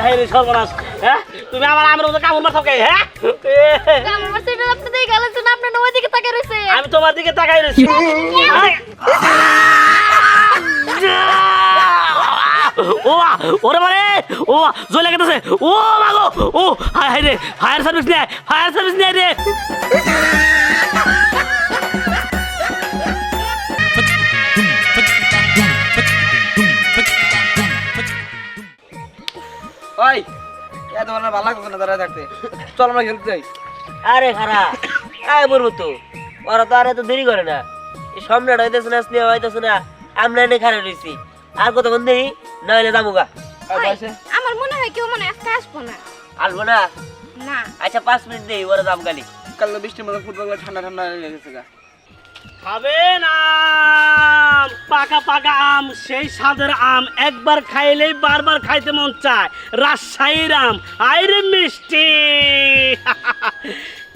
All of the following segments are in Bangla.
এই রে সর্বনাশ হ্যাঁ তুমি আমার আমের মতো কামড় মারছো কে হ্যাঁ কামড় মারছে এটা আপনি দেখে গেলেন না আপনি ওই দিকে তাকিয়ে রইছে আমি তোমার দিকে তাকাই রইছি ও ওরে মানে ও জলে গেছে ও মাগো ও হাই হাই রে ফায়ার সার্ভিস নেই রে ওই এত মানে ভালো লাগছে না দাঁড়ায় থাকতে চল আমরা খেলতে যাই আরে খারা আয় বলবো তো ওরা তো আর এত দেরি করে না এই সম্রাট হইতেছে না স্নেহ হইতেছে না আমরা এনে খারাপ রয়েছি আর কতক্ষণ দেরি নইলে দামুগা আমার মনে হয় কেউ মনে আজকে আসবো না আসবো না না আচ্ছা 5 মিনিট দেই ওরা দাম গালি কাল বৃষ্টির মতো ফুটবল ঠান্ডা ঠান্ডা লেগেছে গা খাবেন আম পাকা পাকা আম সেই স্বাদের আম একবার খাইলেই বারবার খাইতে মন চায় রাজশাহীর আম আইরে মিষ্টি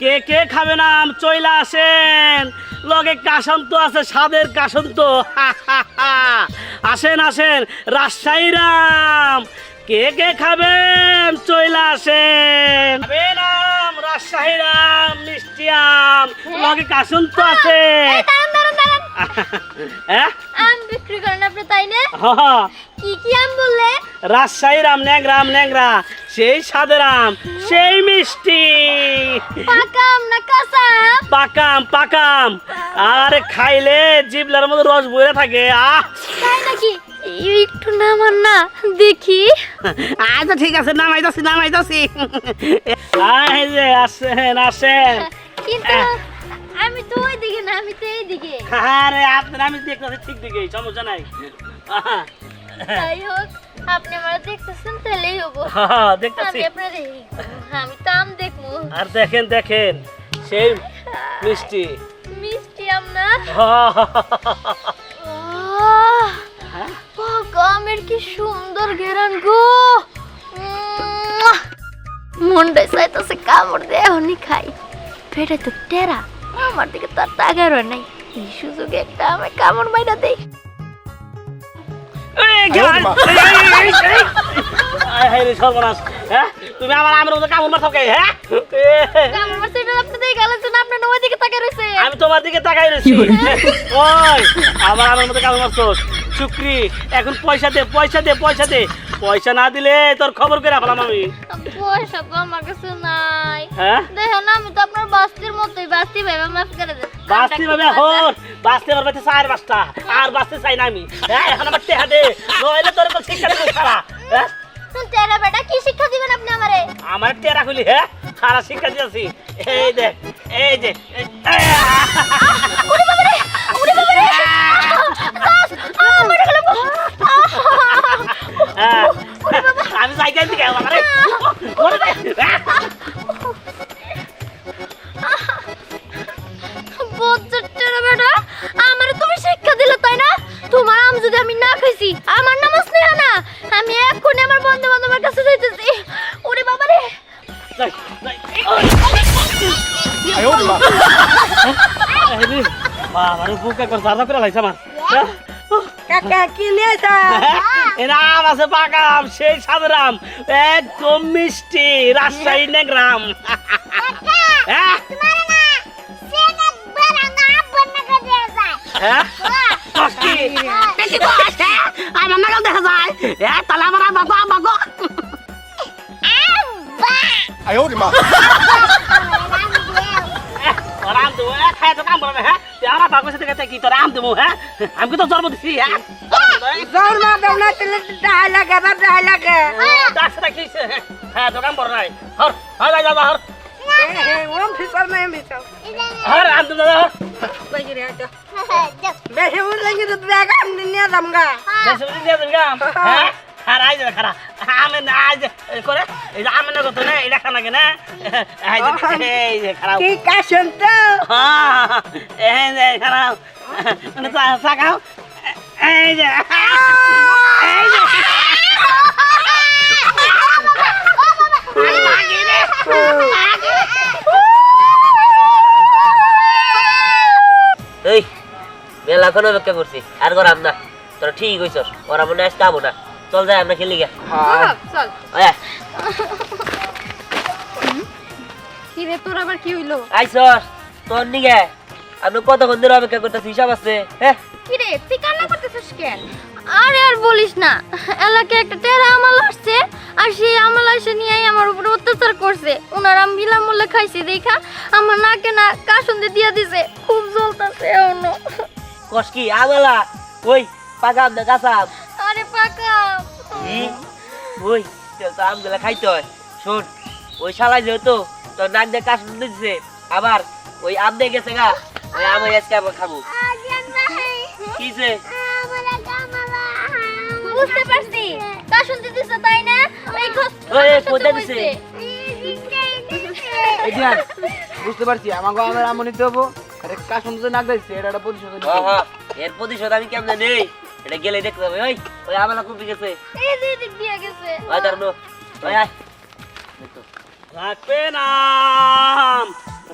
কে কে খাবেন আম চইলা আসেন লগে কাসন্ত আছে স্বাদের কাসন্ত আসেন আসেন রাজশাহীর আম কে কে খাবেন চইলা আসেন খাবেন আম রাজশাহীর আম মিষ্টি আম লগে কাসন্ত আছে হ্যাঁ আম বিক্রি করেন আপনি তাই না হ্যাঁ কি আম বললে রাজশাহীর আম ন্যাংরা সেই স্বাদের আম সেই মিষ্টি পাকা আম না কাঁচা আম পাকা আম আরে খাইলে জিভলার মধ্যে রস বইরে থাকে তাই নাকি একটু নামান না দেখি আচ্ছা ঠিক আছে নামাইতাছি এই যে আসেন কিন্তু আমি তো ওই দিকে না আমি তো এই দিকে আরে আমি দেখতেছি ঠিক দিকে সমস্যা নাই তাই হোক আপনি আমার দেখতেছেন তাহলেই হবো দেখতেছি আমি আপনার আমি তো আম দেখবো আর দেখেন সেই মিষ্টি মিষ্টি আম না হ্যাঁ? পাকা আমের কি সুন্দর ঘেরান গো মনটাই চাইতেছে কামড় দিয়ে এখনই খাই পেটে তো টেরা আমার দিকে তার তাগার নাই এই সুযোগে একটা আমি কামড় মাইরা দেই সর্বনাশ হ্যাঁ তুমি আমার আমের মতো কামড় মারছো কে হ্যাঁ কামড় মারছে এটা আপনি দেখে গেলেন না আপনি ওই দিকে তাকিয়ে রইছে আমি তোমার দিকে তাকাই রয়েছি ওই আবার আমার মতো কামড় মারছো চুকরি এখন পয়সা দে পয়সা না দিলে তোর খবর করে রাখলাম আমি পয়সা তো আমার কাছে নাই হ্যাঁ দেখেন আমি তো আপনার বাস্তির মতোই বাস্তি ভাবে মাফ করে দেন বাঁচতে পারবে বাঁচতে পারবে 4-5টা আর বাঁচতে চাই না আমি হ্যাঁ এখন আমার টেহা দে নইলে তোর তো শিক্ষা দেবো সারা হ্যাঁ তেরা বেটা কি শিক্ষা দিবেন আপনি আমারে আমার টেরা খুলি হ্যাঁ সারা শিক্ষা দিয়েছি এই যে ওরে বাবা রে মরে গেল আমি যাই যাই দিকে আমারে ওরে তেরা বেটা আমারে তুমি শিক্ষা দিলে তাই না তোমার আম যদি আমি না খাইছি আমার নাম স্নেহা না আমি এক্ষুনি আমার বন্ধু বান্ধবের কাছে যাইতেছি ওরে বাবা রে বাবারে বুকে করে সাদা করে লাইছে আমার কাকা কি নিয়েছা এরাম আছে পাকাম সেই সাদরাম একদম মিষ্টি রাজশাহী নেগ্রাম হ্যাঁ আমার নাগাল দেখা যায় তাহলে আমার বাগো আরাম দেবো খায় তো কাম করবে হ্যাঁ আমার বাগো সাথে কি তোর আম দেবো হ্যাঁ আমি তো জন্ম দিছি হ্যাঁ জন্ম দেও না তাহলে ডাল লাগে ডাক্তার কি হ্যাঁ তো কাম বড় নাই হর যাই যাবা হর ওম ফিসার নাই মিছাও হর আম দেবো হর লাগি রে আটা বেশি উল লাগি তো ব্যাগ আম নিয়ে যামগা দেশে দিয়ে দেন গাম হ্যাঁ খারা আইজ খারা আমি না আইজ করে এই যে আমি না কত না এটা খানা কেনা এই যে খারাপ কি কাশন তো হ্যাঁ এই যে খারাপ মানে সাকাও এই যে এই মেলা কোন অপেক্ষা করছি আর গরাম না তোরা ঠিক হইছস ওরা মনে আজকে আবো না চল যাই আমরা খেলি গে হ্যাঁ চল আয় কি রে তোর আবার কি হইলো? আইসর তোর নিগে আমি কতক্ষণ ধরে অপেক্ষা করতেছি হিসাব আছে হ্যাঁ কি রে তুই কান্না করতেছিস কেন? আরে আর বলিস না, এলাকায় একটা টেরা আমল আসছে আর সেই আমল এসে নিয়েই আমার উপর অত্যাচার করছে। ওনার আমি বিনামূল্যে খাইছি দেখা আমার নাকে না কাসুন্দি দিয়া দিছে, খুব জ্বলতাছে এখনো। কস কি আমলা ওই পাকা আম না কাঁচা আম আরে পাকা ওই তেল তো আমগুলা খাইতে হয় শোন ওই শালা যেহেতু তোর নাক দিয়ে কাশ দিচ্ছে আবার ওই আম দিয়ে গেছে গা ওই আম আজকে আবার খাবো কি যে বুঝতে পারছি কাসুন্দি দিছে তাই না? এই ওই কোথায় দিছে এই ধ্যান বুঝতে পারছি আমাকে আমার আমনি নিতে হবো আরে কাশুন তো নাক দিচ্ছে এটা একটা প্রতিশোধ নিতে হবে। হ্যাঁ এর প্রতিশোধ আমি কেমনে নেই এটা গেলে দেখতে হবে ওই ওই আমলা কুপি গেছে এই যে দিক দিয়ে গেছে। ওই তার নো ওই আয় রাখবেন আম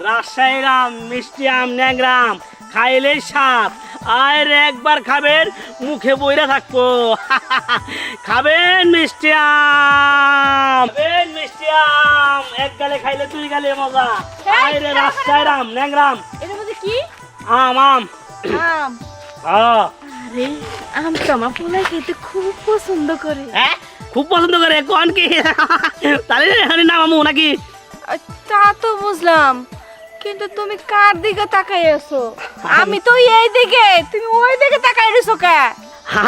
রাজশাহীর আম মিষ্টি আম ন্যাংরাম খাইলেই স্বাদ আর একবার খাবেন মুখে বইরা থাকবো খাবেন মিষ্টি আম খাবেন মিষ্টি আম এক গালে খাইলে দুই গালে মজা আরে রাজশাহীর আম ন্যাংরাম এর মধ্যে কি আম আম আম হ্যাঁ আরে আম তো আমার পোলা খেতে খুব পছন্দ করে হ্যাঁ খুব পছন্দ করে কোন কি তাহলে এখানে নাম আমু নাকি তা তো বুঝলাম কিন্তু তুমি কার দিকে তাকাই আছো? আমি তো এই দিকে, তুমি ওই দিকে তাকাই রইছো কে?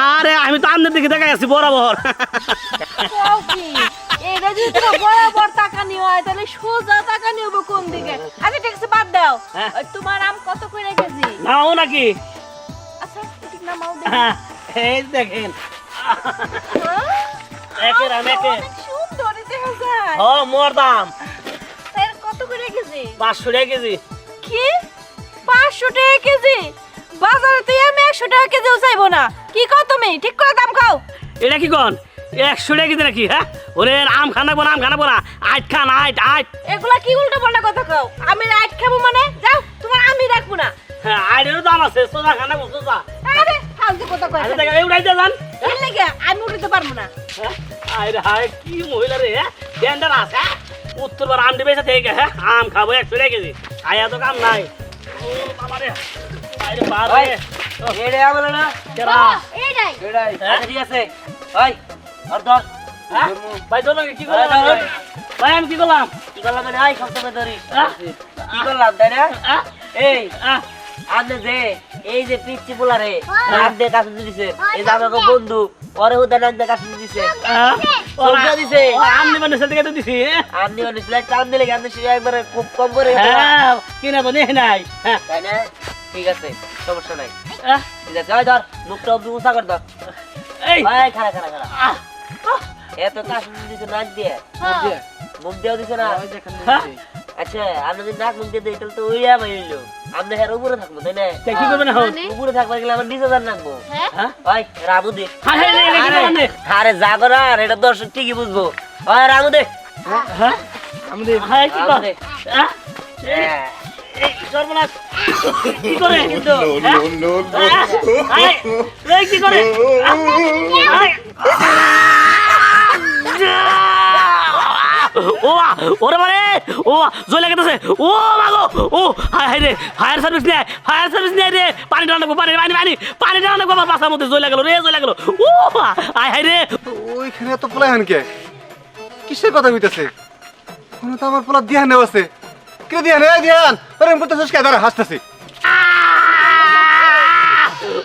আরে আমি তো আপনার দিকে দেখাই আছি বরাবর কও কি এটা যদি তোমার বরাবর তাকানি হয় তাহলে সোজা তাকানি হবে কোন দিকে? আচ্ছা ঠিক আছে বাদ দাও। হ্যাঁ। ওই তোমার আম কত করে কেজি? নাও নাকি আচ্ছা ঠিক না মাও হ্যাঁ, এই দেখেন একের আম একে অনেক সুন্দর দেখা যায়। ও মোর দাম এর কত করে কেজি? 500 টাকা কেজি কি 500 টাকা কেজি? বাজারে তো আমি 100 টাকা কেজিও চাইবো না। কি কও তুমি? ঠিক করে দাম খাও। এটা কি কোন 100 টাকা কেজি নাকি হ্যাঁ ওরে আম খানাবো না আট খান আট এগুলা কি উল্টো পাল্টা কথা কও? আমি রাইট খাবো মানে যাও তোমার আমি রাখবো না। হ্যাঁ আইটেরও দাম আছে সোজা খানাবো সোজা আরে ফালতু কথা কয়। আরে দেখা এই উড়াইতে যান কি লাগে আমি উঠতে পারবো না। হ্যাঁ আরে হায় কি মহিলা রে হ্যাঁ ডেন্ডার আছে হ্যাঁ? উত্তরবার আম দিবে থেকে হ্যাঁ আম খাবো 100 টাকা কেজি আয়া তো কাম নাই ও বাবা রে আরে বাবা ওই রে এড়ে আমলা না কেরা এইটাই এটাই আচ্ছা ঠিক আছে ওই আর ধর হ্যাঁ ভাই চলো কি করলাম ভাই আমি কি করলাম কি করলাম মানে আই সবসময় ধরি হ্যাঁ? কি করলাম তাই না হ্যাঁ? এই হ্যাঁ? আপনি যে এই যে পিচ্ছি পোলারে নাক দিয়ে কাছে দিছে এই যে আমাকে বন্ধু পরে হুদা নাক দিয়ে কাছে দিছে হ্যাঁ? সবটা দিছে আম নিবানের সাথে কেটে দিছি আপনি মানে ফ্ল্যাট টান দিলে আপনি সে একবারে খুব কম করে হ্যাঁ কিনা তো নেই নাই হ্যাঁ তাই না ঠিক আছে সমস্যা নাই হ্যাঁ? ঠিক আছে ওই ধর মুখটা অব্দি উঁচা কর ধর এই ভাই খারা খারা খারা আহ, আহ, এত কাশ দিছে নাক দিয়ে দিয়ে মুখ দিয়েও দিছে না ওই দেখেন হ্যাঁ? আচ্ছা আপনি যদি নাক মুখ দিয়ে দিই তাহলে তো উইয়া মাইলো আপনি হের উপরে থাকবো তাই না তা কি করবেন এখন মানে? উপরে থাকবে গেলে আমার 20,000 নাকবো হ্যাঁ হ্যাঁ ওই রামু দে হ্যাঁ হ্যাঁ এই কি করবেন আরে যাবো না আর এটা দর্শক ঠিকই বুঝবো ওই রামু দে হ্যাঁ আমাদের হ্যাঁ কি কর রামু দে হ্যাঁ হ্যাঁ। এই সর্বনাশ কি করে কিন্তু হ্যাঁ? এই কি করে ও ওরে মানে ও জয় লাগাতেছে ও মাগো ও হায় হায় রে ফায়ার সার্ভিস নেই রে পানি টানা পানি টানা আমার বাসার মধ্যে জয় লাগালো ও হায় হায় রে ওইখানে এত পোলা হান কে কিসের কথা কইতাছে কোনো তো আমার পোলা দিয়ান নেওয়া আছে কে দিয়ান এই দিয়ান প্রেম করতেছিস কে দাঁড়া হাসতেছি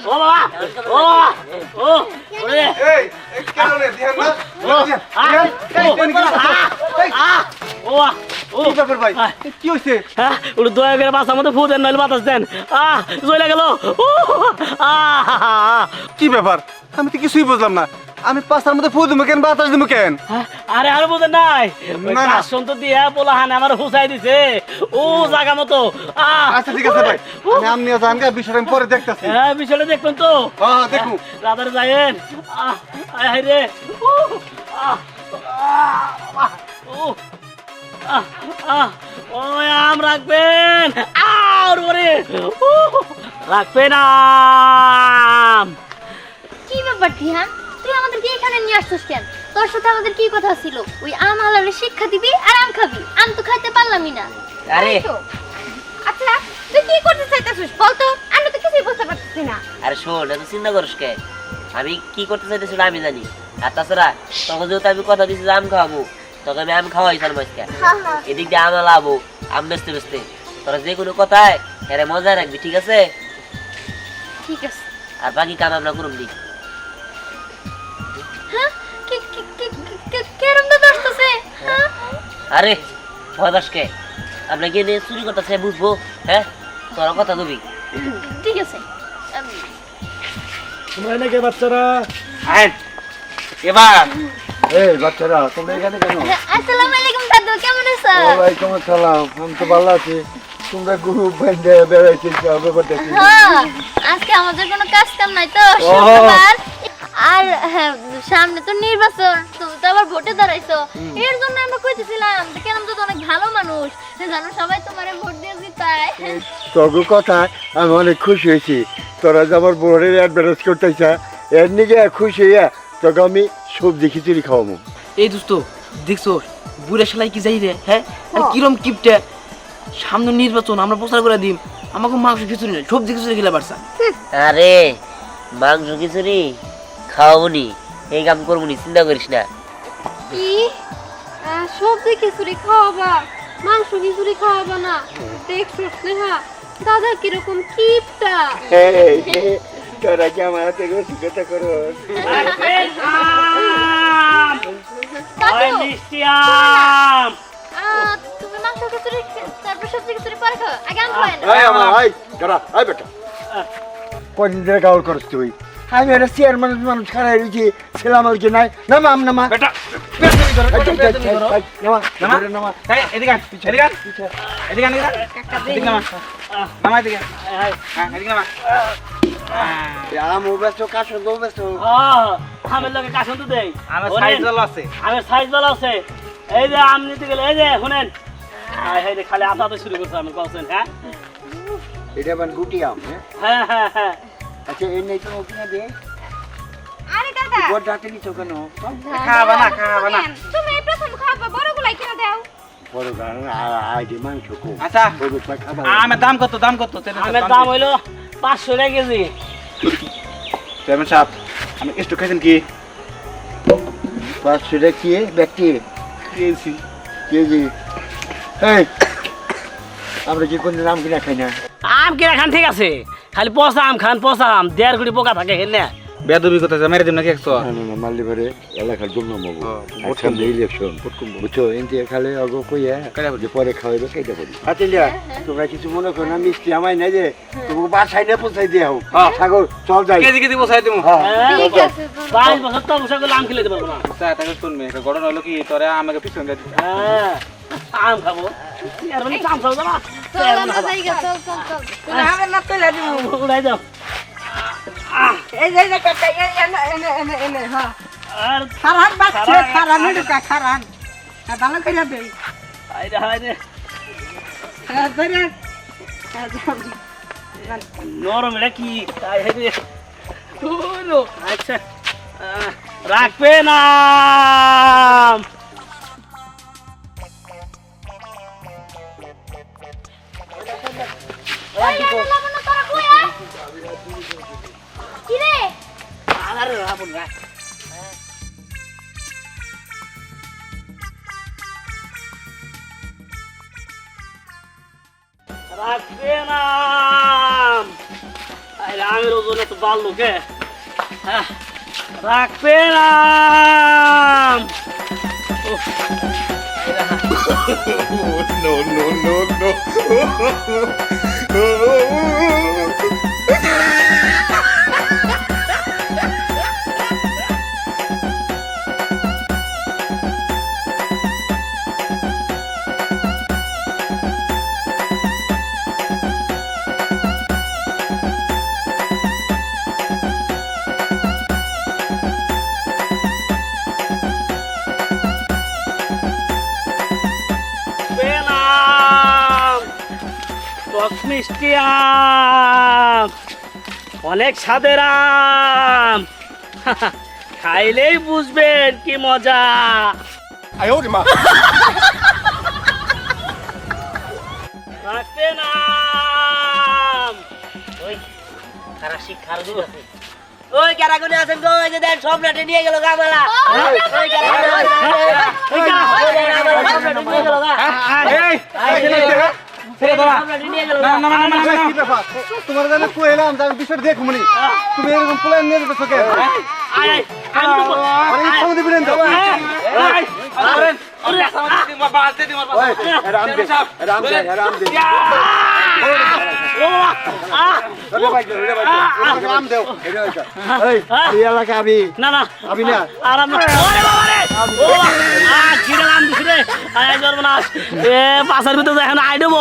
ও বাবা ও ও ওরে এই কেন রে দিয়ান না ও ও কি ব্যাপার ভাই কি হইছে হ্যাঁ ওটা দয়া করে বাসার মধ্যে ফু দেন নইলে বাতাস দেন জয় গেল ও কি ব্যাপার আমি তো কিছুই বুঝলাম না আমি পাঁচটার মধ্যে ফু দিমু কেন বাতাস দিমু কেন আরে আর বোঝেন নাই না, না। কাশন তো দিয়া পোলা হানে আমার হুসাই দিছে ও জায়গা মতো আচ্ছা ঠিক আছে ভাই আমি আমনিও জান গা বিষয়টা আমি পরে দেখতাছি হ্যাঁ বিষয়টা দেখবেন তো হ্যাঁ দেখু রাধার যাইয়েন আয় রে ও ও আম রাখবেন আর ওরে রাখবেন আম কি ব্যাপার টিহা তুই আমাদের কি এখানে নিয়ে আসছিস কেন? তোর সাথে আমাদের কি কথা ছিল? ওই আম হালালে শিক্ষা দিবি আর আম খাবি। আম তো খাইতে পারলামই না। আরে তাই তো। আচ্ছা তুই কি করতে চাইতেছিস বলতো? আমি তো কিছুই বুঝতে পারতেছি না। আরে শোন এত চিন্তা করিস কে, আমি কি করতে চাইতেছিল আমি জানি। আর তাছাড়া তখন যেহেতু আমি কথা দিয়েছি যে আম খাওয়াবো, তখন আমি আম খাওয়াই তার মাঝকে। এদিক দিয়ে আম লাভো, আম বেচতে বেচতে তোরা যে কোনো কথায় এরে মজায় রাখবি, ঠিক আছে? ঠিক আছে। আর বাকি কাম আমরা করুম নি। হ্যাঁ? কেরম তো দশতেছে? হ্যাঁ? আরে ভয় পাস কে? আমরা গিয়ে নিয়ে চুরি করতেছে বুঝবো, হ্যাঁ? তোরা কথা দিবি। ঠিক আছে। তোমরা নাকি বাচ্চারা? আয় এবার এই বাচ্চারা তোমরা এখানে কেন? আসসালামু আলাইকুম দাদু, কেমন আছো? ওয়ালাইকুম আসসালাম, আমি তো ভালো আছি। তোমরা গ্রুপ বান্ধে বেড়াইতে যাবে করতেছি। হ্যাঁ, আজকে আমাদের কোনো কাজ কাম নাই তো, শুক্রবার। আর হ্যাঁ, সামনে তো নির্বাচন, তুমি তো আবার ভোটে দাঁড়াইছো। এর জন্য আমরা কইতেছিলাম যে কেন তো অনেক ভালো মানুষ, জানো সবাই তোমারে ভোট দিয়ে জিতায়। তোর কথা আমি অনেক খুশি হয়েছি। তোরা যে আমার বোর্ডের অ্যাডভার্টাইজ করতেছ, এর নিকে খুশি হইয়া তোকে আমি সবজি খিচুড়ি খাওয়াবো। এই দোস্ত দেখছো বুড়া শালাই কি যাই রে, হ্যাঁ? আর কিরম কিপটে, সামনে নির্বাচন আমরা প্রচার করে দিম আমাকে মাংস খিচুড়ি না সবজি খিচুড়ি খেলে পারছা। আরে মাংস খিচুড়ি খাওয়াবনি, এই কাম করবনি, চিন্তা করিস না। কি সবজি খিচুড়ি খাওয়াবা, মাংস খিচুড়ি খাওয়াবা না? দেখছো স্নেহা দাদা কিরকম কিপটা। তোরা কি আমার হাতে রসিকতা করো? রাখবেন আম, ওই মিষ্টি আম। তুমি মাংস খিচুড়ি তারপর সবজি খিচুড়ি পরে খাও, আগে আম খাওয়াই না। এই আমার আই দাঁড়া, আই বেটা কদিন ধরে গাউল করছ তুই? আমি একটা চেয়ারম্যান মানুষ খারাই রয়েছি, ছেলে আমার কি নাই? নামা আম নামা বেটা নামা নামা। এদিকে এদিকে এদিকে এদিকে নামা নামা এদিকে, হ্যাঁ এদিকে নামা। আম ও ব্যস্ত কাশ ও ব্যস্ত। আমের লোকে কাশন তো দেই, আমার সাইজ জল আছে। আমের সাইজ ভালো আছে। এই যে আম নিতে গেলে, এই যে শুনেন, এই যে খালি আদা তো শুরু করছে আমি বলছেন। হ্যাঁ এটা মানে গুটি আম, হ্যাঁ? হ্যাঁ হ্যাঁ হ্যাঁ। আচ্ছা এই নেই তো কিনা দে। আরে দাদা বড় ডাকে নিছো কেন? খাওয়াবা না খাওয়াবা না। তুমি এই প্রথম খাবা, বড়গুলাই কিনা দাও। বড় গান আই দি মাংস কো। আচ্ছা বড় পাই খাবার। আমের দাম কত, দাম কত? আমের দাম হইলো 500 টাকা কেজি। চেয়ারম্যান সাহেব আমি একটু খাইছেন কি? 500 টাকা কি ব্যক্তি কেজি কেজি? এই আমরা কি কোন নাম কিনা খাই না? আম কিনা খান ঠিক আছে, খালি পচা আম খান, পচা আম 1.5 কোটি পোকা থাকে হেন। বেদবি কথা মেরে দিম নাকি 100? না না না মারলি ভরে এলাকার জন্য মাবো। আচ্ছা ইলেকশন বুঝছো এনতে খালে আগো কইয়া যে পরে খাওয়াইবে সেইটা বলি। আতিলিয়া তোমরা কিছু মনে করো না, মিষ্টি আমায় নাই যে তোমাকে বাসায় না পৌঁছাই দিয়ে হোক। সাগর চল যাই। কেজি কেজি বসাই দিমু। হ্যাঁ ঠিক আছে। 22 বছর তো বসে গেলে আম খেলে দিতে পারবো না। আচ্ছা তাকে শুনবে, একটা ঘটনা হলো কি তোরে আমাকে পিছন দিয়ে দিতে। হ্যাঁ আম খাবো, আর মানে আম খাবো না। চল আমরা যাই গা, চল চল চল। আমি না কইলা দিমু। উড়াই দাও। এই যে কাকা এনে এনে এনে হ্যাঁ। আর খারান বাচ্চা খারান ঢুকা খারান। ভালো কইরা দে। আইরে আইরে ধরে নরম এটা কি তাই হেরে ওলো। আচ্ছা রাখবে না। কি রে? আরে রাবণ রাখ। রাখবে না। আরে আমের ওজন তো বাড়লো কে? রাখবে না। No, no, no, no. মিষ্টি আম, অনেক স্বাদের আম। খাইলেই বুঝবেন কি মজা। রাখতে নাম ওই কারা শিক্ষার দূর আছে ওই কারা কোনে আছেন গো এই যে দেন সম্রাটে নিয়ে গেল গামালা ওই কারা নিয়ে গেল গা তোমার জানে কইলাম যে আমি বিষয় দেখব নি তুমি এরকম প্ল্যান নিয়ে যেতেছো কেন আয় আয় আমি তো আরে এই সময় দিবেন তো রাম দেও এই এলাকা আমি না না আমি না আরাম না ওরে বাবা রে ও কি নাম দিছ রে আয় জর্মনাস এ পাশের ভিতরে এখন আই দেবো